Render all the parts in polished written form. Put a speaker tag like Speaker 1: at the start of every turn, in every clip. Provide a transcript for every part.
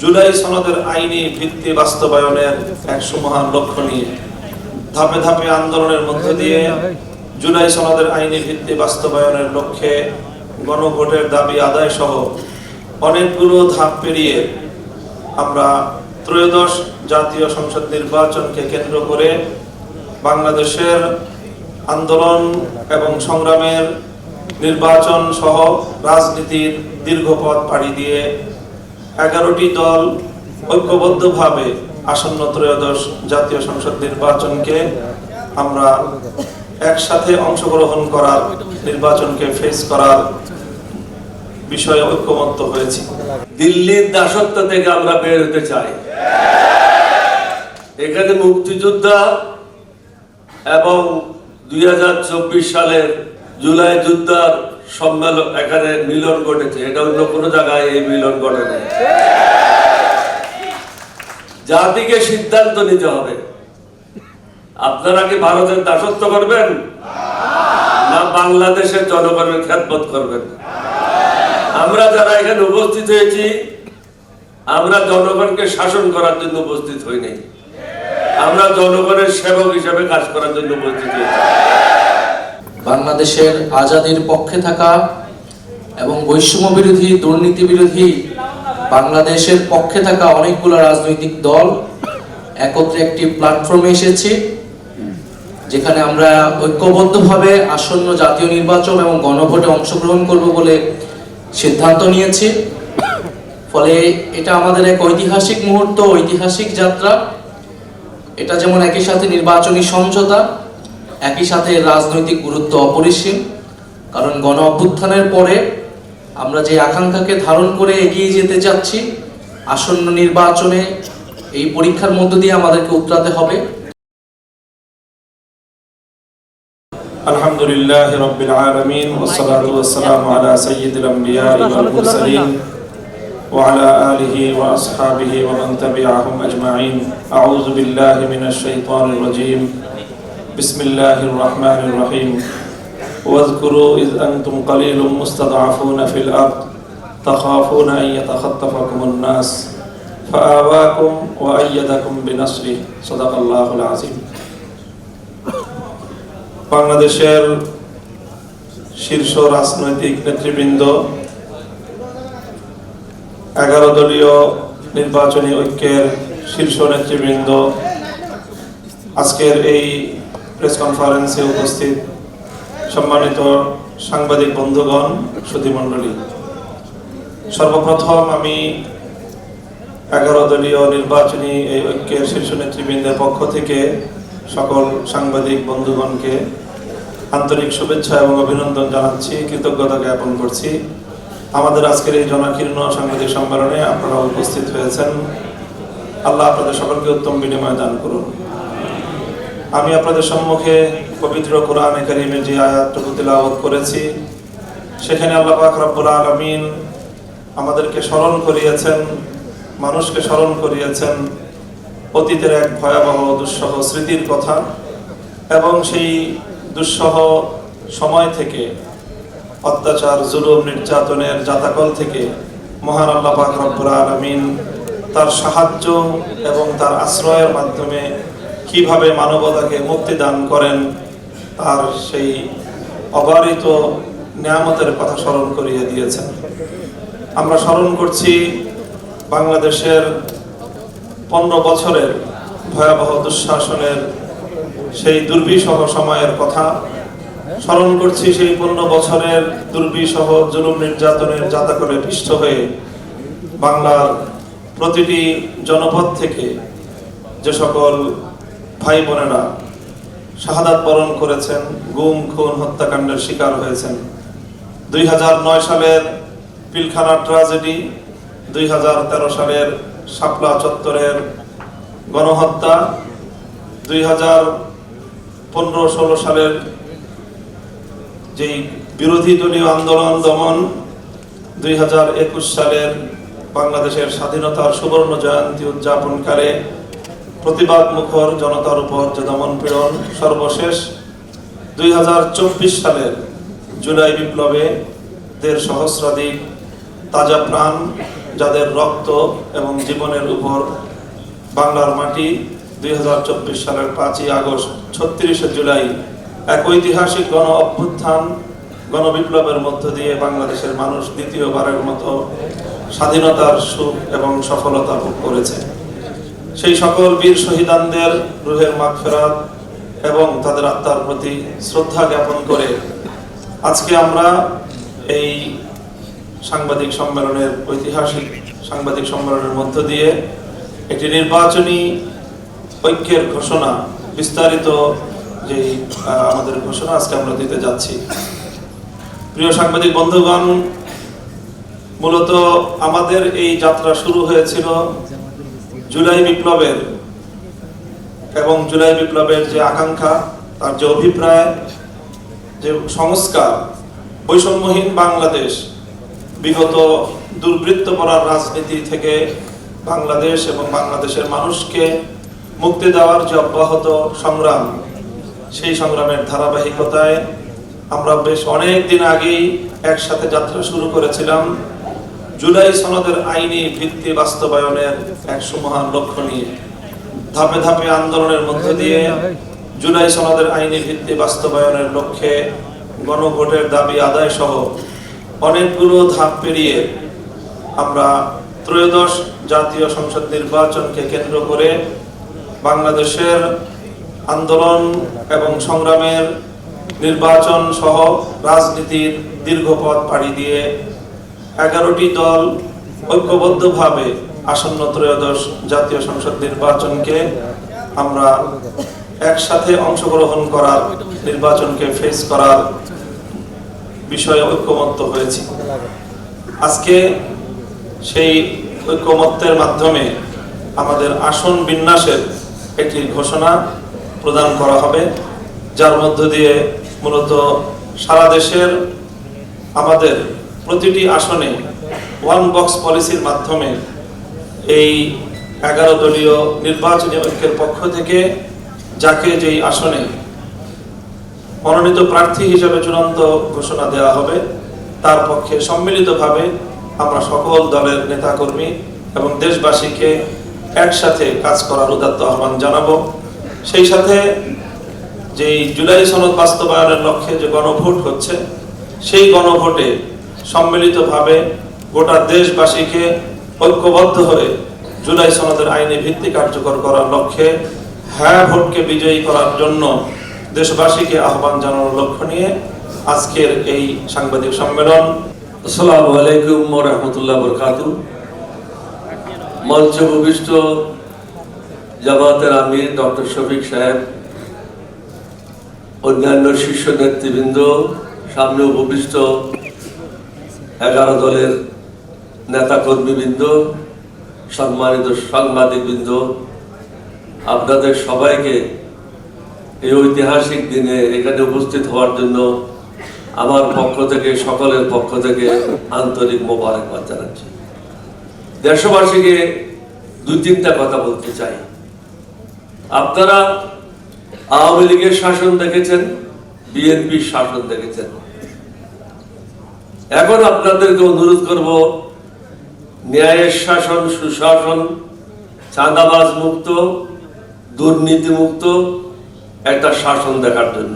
Speaker 1: জুলাই সনদের আইনি ভিত্তি বাস্তবায়নের এক সুমহান লক্ষ্য নিয়ে ধাপে ধাপে আন্দোলনের মধ্য দিয়ে জুলাই সনদের আইনি ভিত্তি বাস্তবায়নের লক্ষ্যে গণভোটের দাবি আদায় সহ অনেকগুলো ধাপ পেরিয়ে আমরা ত্রয়োদশ জাতীয় সংসদ নির্বাচনকে কেন্দ্র করে বাংলাদেশের আন্দোলন এবং সংগ্রামের নির্বাচন সহ রাজনীতির দীর্ঘ পথ পাড়ি দিয়ে 11টি দল ঐক্যবদ্ধভাবে আসন্ন ত্রয়োদশ জাতীয় সংসদ নির্বাচনকে আমরা একসাথে অংশগ্রহণ করার, নির্বাচনকে ফেস করার বিষয়ে ঐক্যমত্য হয়েছি।
Speaker 2: দিল্লির দাসত্ব থেকে আমরা বের হতে চাই। এখানে মুক্তিযোদ্ধা এবং 2024 সালের জুলাই যোদ্ধার সম্মেলন, এখানে মিলন ঘটেছে। এটা অন্য কোনো জায়গায় এই মিলন ঘটে নাই। জাতিকে সিদ্ধান্ত নিতে হবে, আপনারা কি ভারতের দাসত্ব করবেন না বাংলাদেশের জনগণের খেদমত করবেন? আমরা যারা এখানে উপস্থিত হয়েছি, আমরা জনগণকে শাসন করার জন্য উপস্থিত হইনি, আমরা জনগণের সেবক হিসেবে কাজ করার জন্য উপস্থিত হয়েছি।
Speaker 3: বাংলাদেশের আজাদির পক্ষে থাকা এবং বৈষম্য বিরোধী, দুর্নীতি বিরোধী বাংলাদেশের পক্ষে থাকা অনেকগুলো রাজনৈতিক দল একত্রে একটি প্ল্যাটফর্মে এসেছে, যেখানে আমরা ঐক্যবদ্ধভাবে আসন্ন জাতীয় নির্বাচন এবং গণভোটে অংশগ্রহণ করব বলে সিদ্ধান্ত নিয়েছি। ফলে এটা আমাদের এক ঐতিহাসিক মুহূর্ত, ঐতিহাসিক যাত্রা। এটা যেমন একই সাথে নির্বাচনী সমঝোতা, একই সাথে রাজনৈতিক গুরুত্ব অপরিসীম। কারণ গণ অভ্যুত্থানের পরে আমরা যে আকাঙ্ক্ষাকে ধারণ করে এগিয়ে যেতে যাচ্ছি, আসন্ন নির্বাচনে এই পরীক্ষার মধ্য দিয়ে আমাদেরকে উতরাতে হবে।
Speaker 1: আলহামদুলিল্লাহি রাব্বিল আলামিন ওয়াসসালাতু ওয়াসসালামু আলা সাইয়্যিদিল আমবিয়া ওয়াল মুরসালিন ওয়া আলা আলিহি ওয়া আসহাবিহি ওয়া মান তাবি'আহুম আজমাইন। আউযু বিল্লাহি মিনাশ শাইতানির রাজীম। বিসমিল্লাহির রহমানির রহিম। ওয়াযকুরু ইয আনতুম কালিলুম মুস্তাদআফুনা ফিল আরদ তাখাফুনা আন ইয়াতাখাত্তাফাকুমুন নাস ফাআওয়াকুম ওয়া আইয়াদাকুম বিনাসরিহি। সাদাকাল্লাহুল আযীম। বাংলাদেশের শীর্ষ রাজনৈতিক নেতৃবৃন্দ, 11 দলীয় নির্বাচনী ঐক্যের শীর্ষ নেতৃবৃন্দ, আজকের এই প্রেস কনফারেন্সে উপস্থিত সম্মানিত সাংবাদিক বন্ধুগণ, সুধীমণ্ডলী, সর্বপ্রথম আমি 11 দলীয় নির্বাচনী এই ঐক্যের শীর্ষ নেতৃবৃন্দের পক্ষ থেকে সকল সাংবাদিক বন্ধুগণকে আন্তরিক শুভেচ্ছা এবং অভিনন্দন জানাচ্ছি, কৃতজ্ঞতা জ্ঞাপন করছি। আমাদের আজকের এই জনাকীর্ণ সাংবাদিক সম্মেলনে আপনারা উপস্থিত হয়েছেন। আল্লাহ আপনাদের সকলকে উত্তম বিনিময় দান করুন। আমি আপনাদের সম্মুখে পবিত্র কোরআনে কারীমের যে আয়াতটুকু তিলাওয়াত করেছি, সেখানে আল্লাহ পাক রব্বুল আলামিন আমাদেরকে স্মরণ করিয়েছেন, মানুষকে স্মরণ করিয়েছেন অতীতের এক ভয়াবহ দুঃসহ স্মৃতির কথা, এবং সেই দুঃসহ সময় থেকে, অত্যাচার, জুলুম, নির্যাতনের জাতাকল থেকে মহান আল্লাহ পাক রব্বুল আলামিন তার সাহায্য এবং তার আশ্রয়ের মাধ্যমে কিভাবে মানবতাকে মুক্তি দান করেন, তার সেই অবারিত নিয়ামতের কথা স্মরণ করিয়ে দিয়েছেন। আমরা স্মরণ করছি বাংলাদেশের 15 বছরের ভয়াবহ দুঃশাসনের সেই দুর্বিষহ সময়ের কথা, স্মরণ করছি সেই 15 বছরের দুর্বিষহ জুলুম নির্যাতনের জাতাকলে পিষ্ট হয়ে বাংলার প্রতিটি জনপদ থেকে যে সকল ভাই বোনেরা শাহাদাত বরণ করেছেন, গুম, খুন, হত্যাকাণ্ডের শিকার হয়েছেন। 2009 সালের পিলখানা ট্র্যাজেডি, 2013 সালের শাপলা চত্বরের গণহত্যা, 2015-16 সালের যেই বিরোধী দলীয় আন্দোলন দমন, 2021 সালের বাংলাদেশের স্বাধীনতার সুবর্ণ জয়ন্তী উদযাপনকালে প্রতিবাদ মুখর জনতার উপর যে দমন পীড়ন, সর্বশেষ 2024 সালের জুলাই বিপ্লবে 1.5 সহস্রাধিক তাজা প্রাণ যাদের রক্ত এবং জীবনের উপর বাংলার মাটি 2024 সালের 5ই আগস্ট 36শে জুলাই এক ঐতিহাসিক গণ অভ্যুত্থান গণবিপ্লবের মধ্য দিয়ে বাংলাদেশের মানুষ দ্বিতীয়বারের মতো স্বাধীনতার সুখ এবং সফলতা ভোগ করেছে। সেই সকল বীর শহীদানদের রুহের মাগফিরাত এবং তাদের আত্মার প্রতি শ্রদ্ধা জ্ঞাপন করে আজকে আমরা এই সাংবাদিক সম্মেলনের ঐতিহাসিক সাংবাদিক সম্মেলনের মধ্য দিয়ে একটি নির্বাচনী ঐক্যের ঘোষণা, বিস্তারিত যে আমাদের ঘোষণা আজকে আমরা দিতে যাচ্ছি। প্রিয় সাংবাদিক বন্ধুগণ, মূলত আমাদের এই যাত্রা শুরু হয়েছিল জুলাই বিপ্লবের এবং জুলাই বিপ্লবের যে আকাঙ্ক্ষা, তার যে অভিপ্রায়, যে সংস্কার, বৈষম্যহীন বাংলাদেশ, বিগত দুর্বৃত্তপরার রাজনীতি থেকে বাংলাদেশ এবং বাংলাদেশের মানুষকে মুক্তি দেওয়ার যে অব্যাহত সংগ্রাম, সেই সংগ্রামের ধারাবাহিকতায় আমরা বেশ অনেক দিন আগেই একসাথে যাত্রা শুরু করেছিলাম জুলাই সনদের আইনি ভিত্তি বাস্তবায়নের এক সুমহান লক্ষ্য নিয়ে। ধাপে ধাপে আন্দোলনের মধ্য দিয়ে জুলাই সনদের আইনি ভিত্তি বাস্তবায়নের লক্ষ্যে গণভোটের দাবি আদায় সহ অনেকগুলো ধাপ পেরিয়ে আমরা ত্রয়োদশ জাতীয় সংসদ নির্বাচনকে কেন্দ্র করে বাংলাদেশের আন্দোলন এবং সংগ্রামের নির্বাচন সহ রাজনীতির দীর্ঘ পথ পাড়ি দিয়ে 11টি দল ঐক্যবদ্ধভাবে আসন্ন ত্রয়োদশ জাতীয় সংসদ নির্বাচনকে আমরা একসাথে অংশগ্রহণ করার, নির্বাচনকে ফেস করার বিষয়ে ঐক্যমত্য হয়েছি। আজকে সেই ঐক্যমত্যের মাধ্যমে আমাদের আসন বিন্যাসের একটি ঘোষণা প্রদান করা হবে, যার মধ্য দিয়ে মূলত সারা দেশের আমাদের প্রতিটি আসনে ওয়ান বক্স পলিসির মাধ্যমে এই 11 দলীয় নির্বাচনী ঐক্যের পক্ষ থেকে যাকে যেই আসনে মনোনীত প্রার্থী হিসেবে চূড়ান্ত ঘোষণা দেওয়া হবে, তার পক্ষে সম্মিলিতভাবে আমরা সকল দলের নেতাকর্মী এবং দেশবাসীকে একসাথে কাজ করার উদাত্ত আহ্বান জানাবো। সেই সাথে যেই জুলাই সনদ বাস্তবায়নের লক্ষ্যে যে গণভোট হচ্ছে, সেই গণভোটে সম্মিলিতভাবে গোটা দেশবাসীকে ঐক্যবদ্ধ হয়ে জুলাই সনদের আইনি ভিত্তি কার্যকর করার লক্ষ্যে হ্যাঁ ভোটকে বিজয়ী করার জন্য দেশবাসীকে আহ্বান জানানোর লক্ষ্য নিয়ে আজকের এই সাংবাদিক সম্মেলন।
Speaker 2: আসসালামু আলাইকুম ওয়া রাহমাতুল্লাহি ওয়া বারাকাতুহু। মঞ্চে উপবিষ্ট জামাতের আমির ডক্টর শফিক সাহেব, অন্যান্য শীর্ষ নেতৃবৃন্দ, সামনে উপবিষ্ট 11 দলের নেতা কর্মীবৃন্দ, সম্মানিত সাংবাদিকবৃন্দ, আপনাদের সবাইকে এই ঐতিহাসিক দিনে এখানে উপস্থিত হওয়ার জন্য আমার পক্ষ থেকে, সকলের পক্ষ থেকে আন্তরিক মোবারকবাদ জানাচ্ছি। দেশবাসীকে 2-3টা কথা বলতে চাই। আপনারা আওয়ামী লীগের শাসন দেখেছেন, বিএনপির শাসন দেখেছেন। এখন আপনাদেরকে অনুরোধ করব ন্যায়ের শাসন, সুশাসন, চাঁদাবাজ মুক্ত, দুর্নীতি মুক্ত একটা শাসন দেখার জন্য।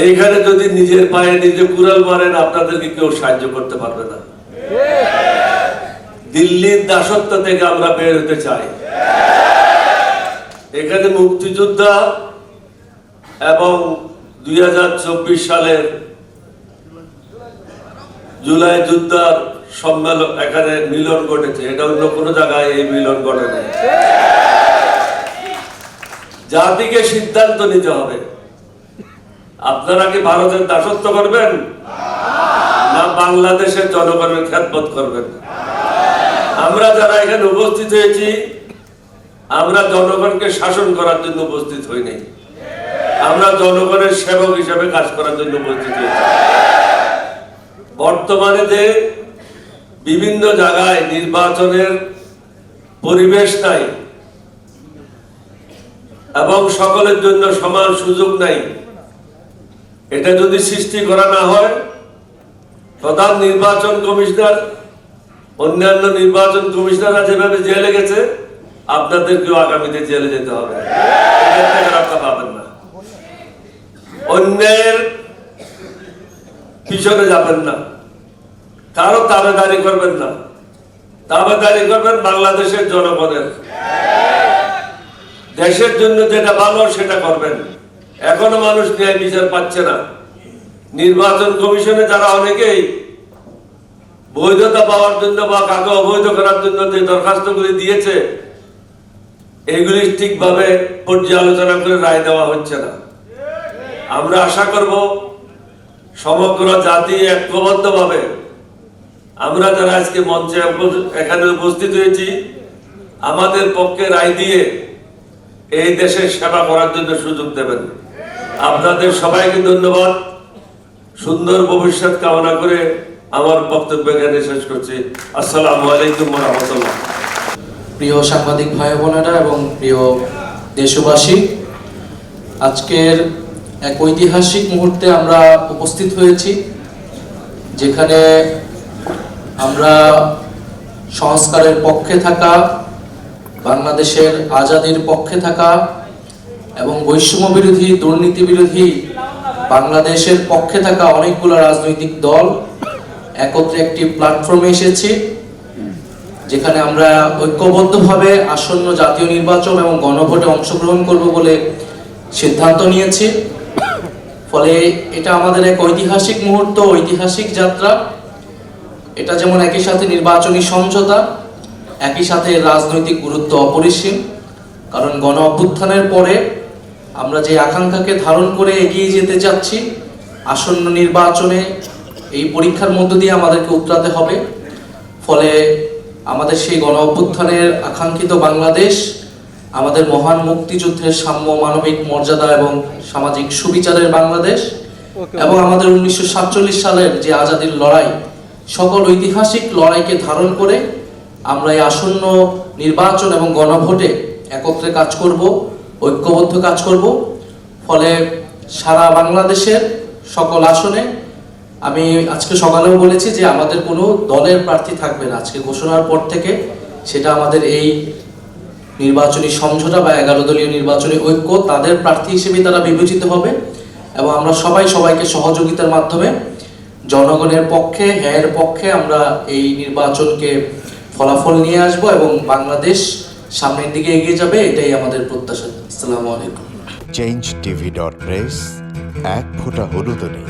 Speaker 2: এইখানে যদি নিজের পায়ে নিজে কুড়াল মারেন, আপনাদেরকে কেউ সাহায্য করতে পারবে না। দিল্লির দাসত্ব থেকে আমরা বের হতে চাই। এখানে মুক্তিযোদ্ধা এবং 2024 সালের জুলাই যোদ্ধার সম্মেলন, এখানে মিলন ঘটেছে। এটা অন্য কোনো জায়গায় এই মিলন ঘটে নাই। জাতিকে সিদ্ধান্ত নিতে হবে, আপনারা কি ভারতের দাসত্ব করবেন না বাংলাদেশের জনগণের খেদমত করবেন? আমরা যারা এখানে উপস্থিত হয়েছি, আমরা জনগণকে শাসন করার জন্য উপস্থিত হই নাই, আমরা জনগণের সেবক হিসেবে কাজ করার জন্য উপস্থিত হয়েছি। বর্তমানে যে বিভিন্ন জায়গায় নির্বাচনের পরিবেশ নাই এবং সকলের জন্য সমান সুযোগ নাই, এটা যদি সৃষ্টি করা না হয় প্রধান নির্বাচন কমিশনার, অন্যান্য নির্বাচন কমিশনাররা যেভাবে জেলে গেছে, আপনাদেরকেও আগামীতে জেলে যেতে হবে। এখান থেকে রক্ষা পাবেন না। অন্যের পিছনে যাবেন না, কারো তাবেদারি করবেন না। তাবেদারি করবেন বাংলাদেশের জনগণের। দেশের জন্য যেটা ভালো সেটা করবেন। এখনো মানুষ ন্যায় বিচার পাচ্ছে না। নির্বাচন কমিশনে যারা অনেকেই বৈধতা পাওয়ার জন্য বা কাকে অবৈধ করার জন্য যে দরখাস্তগুলি দিয়েছে, এগুলি ঠিকভাবে পর্যালোচনা করে রায় দেওয়া হচ্ছে না। আমরা আশা করব সমগ্র জাতি ঐক্যবদ্ধভাবে আমরা যারা আজকে মঞ্চে এখানে উপস্থিত হয়েছি, আমাদের পক্ষে রায় দিয়ে এই দেশের সেবা করার জন্য সুযোগ দেবেন। আপনাদের সবাইকে ধন্যবাদ। সুন্দর ভবিষ্যৎ কামনা করে আমার বক্তব্য এখানে শেষ করছি। আসসালামু আলাইকুম ওয়া রাহমাতুল্লাহ।
Speaker 3: প্রিয় সাংবাদিক ভাই বোনেরা এবং প্রিয় দেশবাসী, আজকের এক ঐতিহাসিক মুহূর্তে আমরা উপস্থিত হয়েছি, যেখানে আমরা সংস্কারের পক্ষে থাকা, বাংলাদেশের আজাদির পক্ষে থাকা এবং বৈষম্য বিরোধী, দুর্নীতি বিরোধী বাংলাদেশের পক্ষে থাকা অনেকগুলো রাজনৈতিক দল একত্রে একটি প্ল্যাটফর্মে এসেছি, যেখানে আমরা ঐক্যবদ্ধভাবে আসন্ন জাতীয় নির্বাচন এবং গণভোটে অংশগ্রহণ করব বলে সিদ্ধান্ত নিয়েছি। ফলে এটা আমাদের এক ঐতিহাসিক মুহূর্ত, ঐতিহাসিক যাত্রা। এটা যেমন একই সাথে নির্বাচনী সমঝোতা, একই সাথে রাজনৈতিক গুরুত্ব অপরিসীম। কারণ গণ অভ্যুত্থানের পরে আমরা যে আকাঙ্ক্ষাকে ধারণ করে এগিয়ে যেতে যাচ্ছি, আসন্ন নির্বাচনে এই পরীক্ষার মধ্য দিয়ে আমাদেরকে উতরাতে হবে। ফলে আমাদের সেই গণ অভ্যুত্থানের আকাঙ্ক্ষিত বাংলাদেশ, আমাদের মহান মুক্তিযুদ্ধের সাম্য, মানবিক মর্যাদা এবং সামাজিক সুবিচারের বাংলাদেশ, এবং আমাদের 1947 সালের যে আজাদির লড়াই, সকল ঐতিহাসিক লড়াইকে ধারণ করে আমরা এই আসন্ন নির্বাচন এবং গণভোটে একত্রে কাজ করব, ঐক্যবদ্ধ কাজ করব। ফলে সারা বাংলাদেশের সকল আসনে, আমি আজকে সকালেও বলেছি যে আমাদের কোনো দলের প্রার্থী থাকবে না আজকে ঘোষণার পর থেকে। সেটা আমাদের এই নির্বাচনী সমঝোতা বা 11 দলীয় নির্বাচনী ঐক্য, তাদের প্রার্থী হিসেবে তারা বিবেচিত হবে। এবং আমরা সবাইকে সহযোগিতার মাধ্যমে জনগণের পক্ষে, হ্যাঁর পক্ষে আমরা এই নির্বাচনকে ফলাফল নিয়ে আসব এবং বাংলাদেশ সামনের দিকে এগিয়ে যাবে, এটাই আমাদের প্রত্যাশা। আসসালামু আলাইকুম।
Speaker 4: changetv.press, এক ফোঁটা হলুদ নেই।